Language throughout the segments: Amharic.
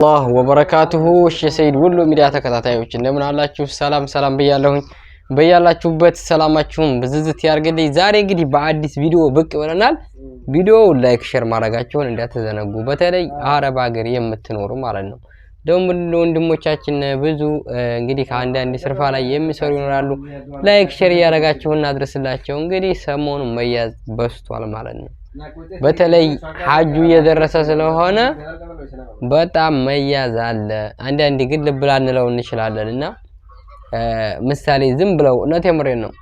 الله وبركاته السيد ولو ميديا ተከታታዮች እንደምን አላችሁ ሰላም በያለሁኝ በያላችሁበት ሰላማችሁን ብዝዝት ያርግልኝ ዛሬ እንግዲህ በአዲስ ቪዲዮ ብቅ ብለናል ቪዲዮው ላይክ ሼር ማድረጋችሁን እንዳትዘነጉ በተለይ አረብ ሀገር የምትኖሩ ማለት ነው ደም ወንድሞቻችን ብዙ እንግዲህ ከአንዳንድ ስርፋ ላይ የሚሰሩ ይኖራሉ ላይክ ሼር ያረጋችሁን አድርስላችሁ እንግዲህ ሰሞኑን መያዝ በስቷል ማለት ነው በተለይ ሐጁ እየደረሰ ስለሆነ በጣም መያዝ አለ አንዳንድ ግን ልብላ እንለው እንችላለንና ምሳሌ ዝም ብለው እነቴ ምሬን ነው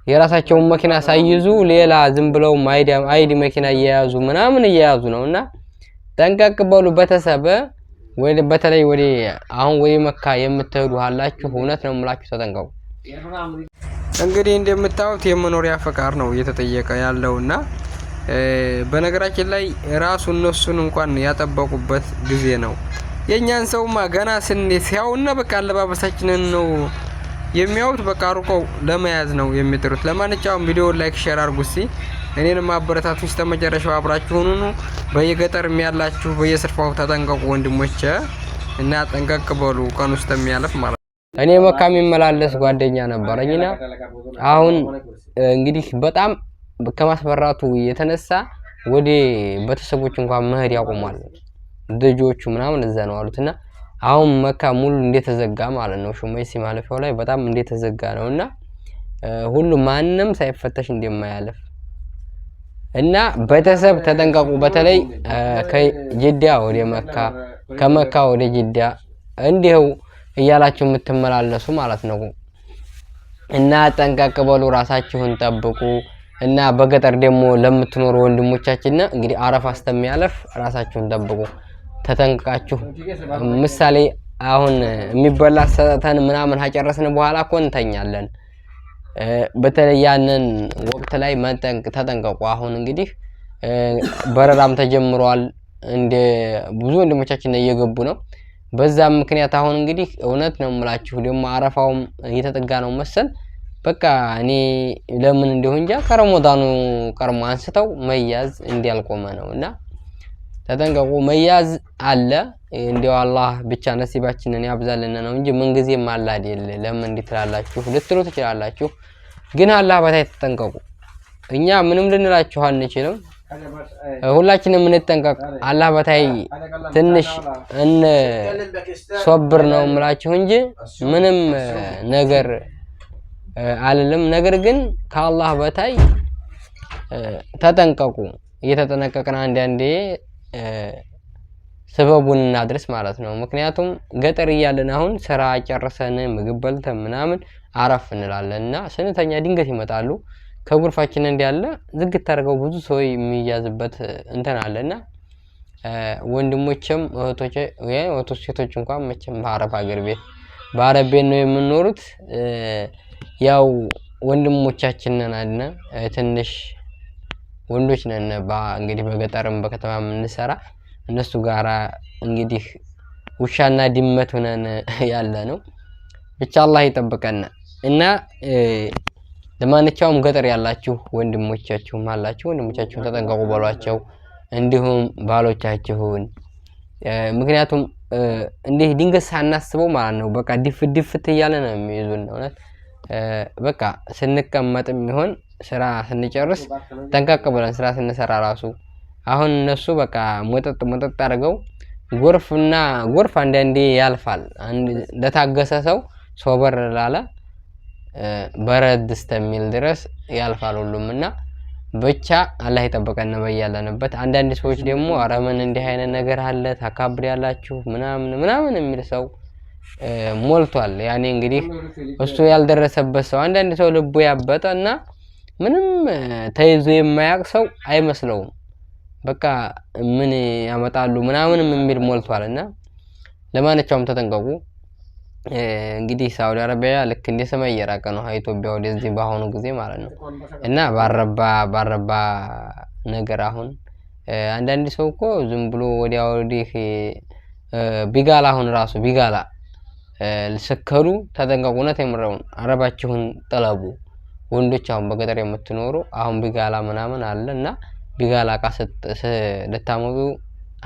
የራሳቸውን መኪና ሳይይዙ ሌላ ዝም ብለው አይዲ መኪና እየያዙ ምናምን እየያዙ ነውና ጠንቀቅ በሉ በተሰበ ወይ በተለይ ወዲ አሁን ወይ መካ የምትሄዱ አላችሁ እውነት ነው የምላችሁ ተጠንቀቁ እንግዲህ እንደምታውቁት የመኖሪያ ፈቃድ ነው እየተጠየቀ ያለውና በነገራችን ላይ ራሱ እነሱን እንኳን ያጠበቁበት ጊዜ ነው የኛን ሰውማ ገና ሲያውና በቃ አለባበሳችንን ነው የሚያውት በቃ ሩቀው ለመያዝ ነው የሚጥሩት ለማንኛውም ቪዲዮ ላይክ ሼር አድርጉሲ እኔንም አበረታቱኝ እስከመጨረሻው አብራችሁ ሁኑ በየገጠርም ያላችሁ በየስርፋው ተጠንቀቁ ወንድሞቼ እና ጠንቀቅ በሉ ቀን ውስጥ የሚያልፍ ማለት እኔ መካ የሚመላለስ ጓደኛ ነበርኝና አሁን እንግዲህ በጣም ከማስፈራቱ የተነሳ ወደ ቤተሰቦች እንኳን መሄድ ያቆማል ልጆቹ ምናምን እዛ ነው አሉትና አሁን መካ ሙሉ እንደተዘጋ ማለት ነው ሹመይሲ ማለፈው ላይ በጣም እንደተዘጋ ነውና ሁሉ ማንንም ሳይፈተሽ እንደማያለፍ እና ቤተሰብ ተጠንቀቁ በተለይ ከጅዳ ወደ መካ ከመካ ወደ ጅዳ እንዲው እያላችሁ የምትመላለሱ ማለት ነው እና ጠንቀቅ በሉ ራሳችሁን ጠብቁ እና በገጠር ደግሞ ለምትኖሩ ወንድሞቻችን እንግዲህ አረፋ አስተሚያለፍ ራሳችሁን ጠብቁ ተጠንቀቃችሁ ምሳሌ አሁን የሚበላ ሰተን ምናምን ሀጨረስን በኋላ ኮንተኛለን በተለይ ያንን ወቅት ላይ ተጠንቀቁ አሁን እንግዲህ በረራም ተጀምሯል እንደ ብዙ ወንድሞቻችን እየገቡ ነው በዛም ምክንያት አሁን እንግዲህ እውነት ነው የምላችሁ ደግሞ አረፋውም እየተጠጋ ነው መሰል በቃ እኔ ለምን እንደሆነ እንጃ ከረመዳኑ ቀርሞ አንስተው መያዝ እንዲያልቆመ ነውና ተጠንቀቁ መያዝ አለ እንዲው አላህ ብቻ ነሲባችንን ያብዛልና ነው እንጂ ምን ጊዜም አለ አይደል ለምን እንድትላላችሁ ልትሉ ትችላላችሁ ግን አላህ በታይ ተጠንቀቁ እኛ ምንም ልንላችሁ አንችልም ሁላችንም እንጠንቀቅ አላህ በታይ ትንሽ ሶብር ነው የምላችሁ እንጂ ምንም ነገር አልልም ነገር ግን ከአላህ በታይ ተጠንቀቁ እየተጠነቀቅን አንዴ ሰበቡን እናድርስ ማለት ነው ምክንያቱም ገጠር ይያለን አሁን ስራ ጨርሰን ምግብ በልተን ምናምን አረፍ እንላለንና ስንተኛ ድንገት ይመጣሉ ከጉርፋችን እንዲያለ ዝግት አድርገው ብዙ ሰው የሚያዝበት እንተን አለና ወንድሞችም እህቶች ሴቶች እንኳን መቼም በአረብ ሀገር ቤት በአረብ ቤት ነው የምንኖሩት ያው ወንድሞቻችን ነን ትንሽ ወንዶች ነን እንግዲህ በገጠርም በከተማም እንሰራ እነሱ ጋራ እንግዲህ ውሻና ድመት ሆነን ያለ ነው ብቻ አላህ ይጠብቀን እና ለማንኛውም ገጠር ያላችሁ ወንድሞቻችሁም አላችሁ ወንድሞቻችሁን ተጠንቀቁ በሏቸው እንዲሁም ባሎቻችሁን ምክንያቱም እንዲህ ድንገት ሳናስበው ማለት ነው በቃ ድፍት እያለ ነው የሚይዙን እውነት በቃ ስንቀመጥም ይሆን ስራ ስንጨርስ ጠንቀቅ ብለን ስራ ስንሰራ ራሱ አሁን እነሱ በቃ መጠጥ አድርገው ጎርፍ አንዳንዴ ያልፋል ለታገሰ ሰው ሶበር ላለ በረድስተሚል ድረስ ያልፋል ሁሉምና ብቻ አላህ ይጠብቀን በያለንበት አንዳንድ ሰዎች ደግሞ አረመን እንዲህ አይነት ነገር አለ ታካብሪ ያላችሁ ምናምን የሚል ሰው ሞልቷል ያኔ እንግዲህ እሱ ያልደረሰበት ሰው አንዳንድ ሰው ልቡ ያበጠና ምንም ተይዞ የማያቅ ሰው አይመስለውም በቃ ምን ያመጣሉ ምናምን የሚል ሞልቷልና ለማንኛውም ተጠንቀቁ እንግዲህ ሳውዲ አረቢያ ልክ እንደ ሰማይ እየራቀ ነው ኢትዮጵያ ወደዚህ ባሁኑ ጊዜ ማለት ነው እና ባረባ ነገር አሁን አንዳንድ ሰው እኮ ዝም ብሎ ወዲህ ቢጋላ አሁን ራሱ ቢጋላ ለሰከሩ ተጠንቀቁነት የምረውን አረባችሁን ጠለቡ ወንዶች አሁን በገጠር የምትኖሩ አሁን ቢጋላ ምናምን አለና ቢጋላ ቃሰት ለታመዱ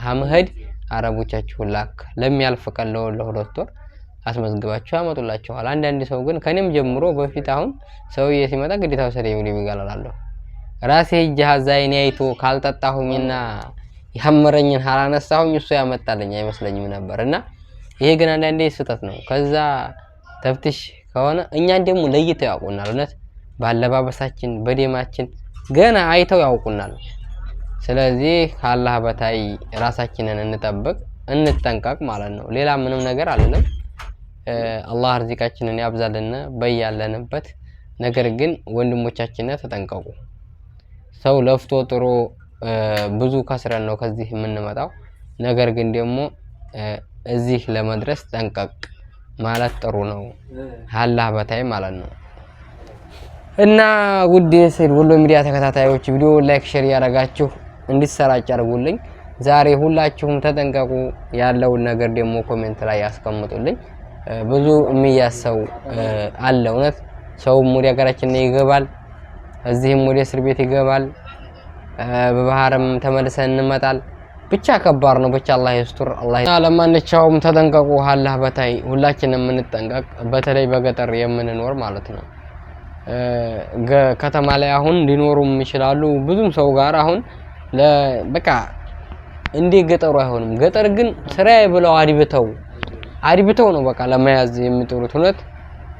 ሀመድ አረቦቻችሁን ላክ ለሚያልፍ ቀን ለሁለት ወር አስመዝግባችሁ ያመጡላችኋል። አንዳንድ ሰው ግን ከኔም ጀምሮ በፊት አሁን ሰውዬ ሲመጣ ግዴታ ወሰደ ይገላላለሁ ራሴ ጃዛይን አይቶ ካልጠጣሁኝና ያመረኝን ሐራነሳሁኝ እሱ ያመጣልኝ አይመስለኝም ነበርና ይሄ ግን አንዳንዴ ስህተት ነው። ከዛ ተፍትሽ ከሆነ እኛን ደግሞ ለይተው ያውቁናል። እውነት ባለባበሳችን በደማችን ገና አይተው ያውቁናል። ስለዚህ ከአላህ በታይ ራሳችንን እንጠንቀቅ ማለት ነው። ሌላ ምንም ነገር አይደለም። አላህ ርዝቃችንን ያብዛልን በያለንበት። ነገር ግን ወንድሞቻችንን ተጠንቀቁ። ሰው ለፍቶ ጥሮ ብዙ ከስረን ነው ከዚህ የምንመጣው። ነገር ግን ደግሞ እዚህ ለመድረስ ጠንቀቅ ማለት ጥሩ ነው። አላህ በታይ ማለት ነው። እና ውድ የሰይድ ወሎ ሚዲያ ተከታታዮች ቪዲዮ ላይክ ሼር ያደረጋችሁ እንዲሰራጭ አድርጉልኝ። ዛሬ ሁላችሁም ተጠንቀቁ ያለውን ነገር ደግሞ ኮሜንት ላይ ያስቀምጡልኝ። ብዙ የሚያሰው አለ እውነት ሰውም ወደ ሀገራችን ይገባል፣ እዚህም ወደ እስር ቤት ይገባል፣ በባህርም ተመልሰን እንመጣል። ብቻ ከባድ ነው። ብቻ አላህ ይስጥር። አላህ ለማንኛውም ተጠንቀቁ። አላህ በታይ ሁላችንም እንጠንቀቅ። በተለይ በገጠር የምንኖር ማለት ነው። ከተማ ላይ አሁን ሊኖሩም ይችላሉ ብዙም ሰው ጋር አሁን በቃ እንደ ገጠሩ አይሆንም። ገጠር ግን ስራዬ ብለው አድብተው ነው በቃ ለመያዝ የሚጥሩት። እውነት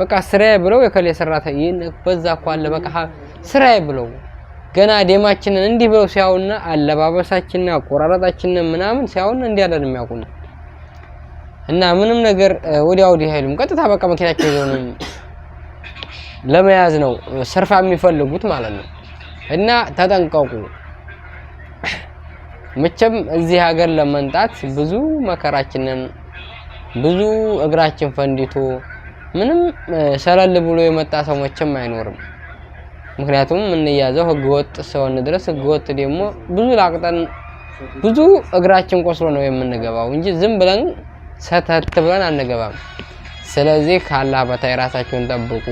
በቃ ስራዬ ብለው የከለ ሰራተኛ በዛ እኮ አለ በቃ ስራዬ ብለው ገና ደማችንን እንዲህ ብለው ሲያውና አለባበሳችንና አቆራረጣችንን ምናምን ሲያውና እንዲያለን የሚያውቁን እና ምንም ነገር ወዲያው አይሉም። ቀጥታ በቃ መኪናቸው ይዘው ለመያዝ ነው ሰርፋ የሚፈልጉት ማለት ነው። እና ተጠንቀቁ። መቼም እዚህ ሀገር ለመንጣት ብዙ መከራችንን ብዙ እግራችን ፈንዲቶ ምንም ሰለል ብሎ የመጣ ሰው መቼም አይኖርም። ምክንያቱም እንያዘው ህገወጥ ሰውን ድረስ ህገወጥ ደግሞ ብዙ ላቅጠን ብዙ እግራችን ቆስሎ ነው የምንገባው እንጂ ዝም ብለን ሰተት ብለን አንገባም። ስለዚህ ከአላህ በታይ ራሳችሁን ጠብቁ።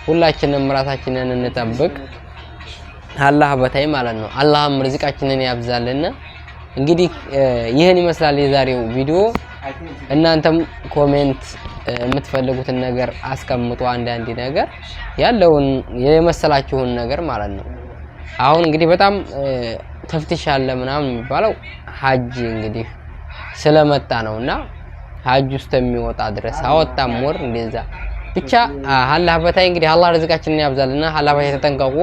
ሁላችንም ራሳችንን እንጠብቅ አላህ በታይ ማለት ነው። አላህም ርዝቃችንን ያብዛልና። እንግዲህ ይሄን ይመስላል የዛሬው ቪዲዮ። እናንተም ኮሜንት የምትፈልጉትን ነገር አስቀምጡ። አንዳንድ ነገር ያለውን የመሰላችሁን ነገር ማለት ነው። አሁን እንግዲህ በጣም ተፍትሽ አለ ምናምን የሚባለው ሀጅ እንግዲህ ስለመጣ ነውና ሀጅ ውስጥ የሚወጣ ድረስ አወጣም ወር እንደዛ ብቻ አላህ በታይ እንግዲህ አላህ ርዝቃችንን ያብዛልና። አላህ በታይ ተጠንቀቁ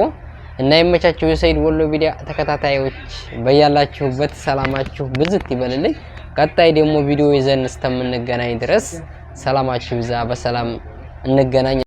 እና ይመቻችሁ። የሰይድ ወሎ ሚዲያ ተከታታዮች በያላችሁበት ሰላማችሁ ብዝት ይበልልኝ። ቀጣይ ደግሞ ቪዲዮ ይዘን እስከምንገናኝ ድረስ ሰላማችሁ ይብዛ። በሰላም እንገናኝ።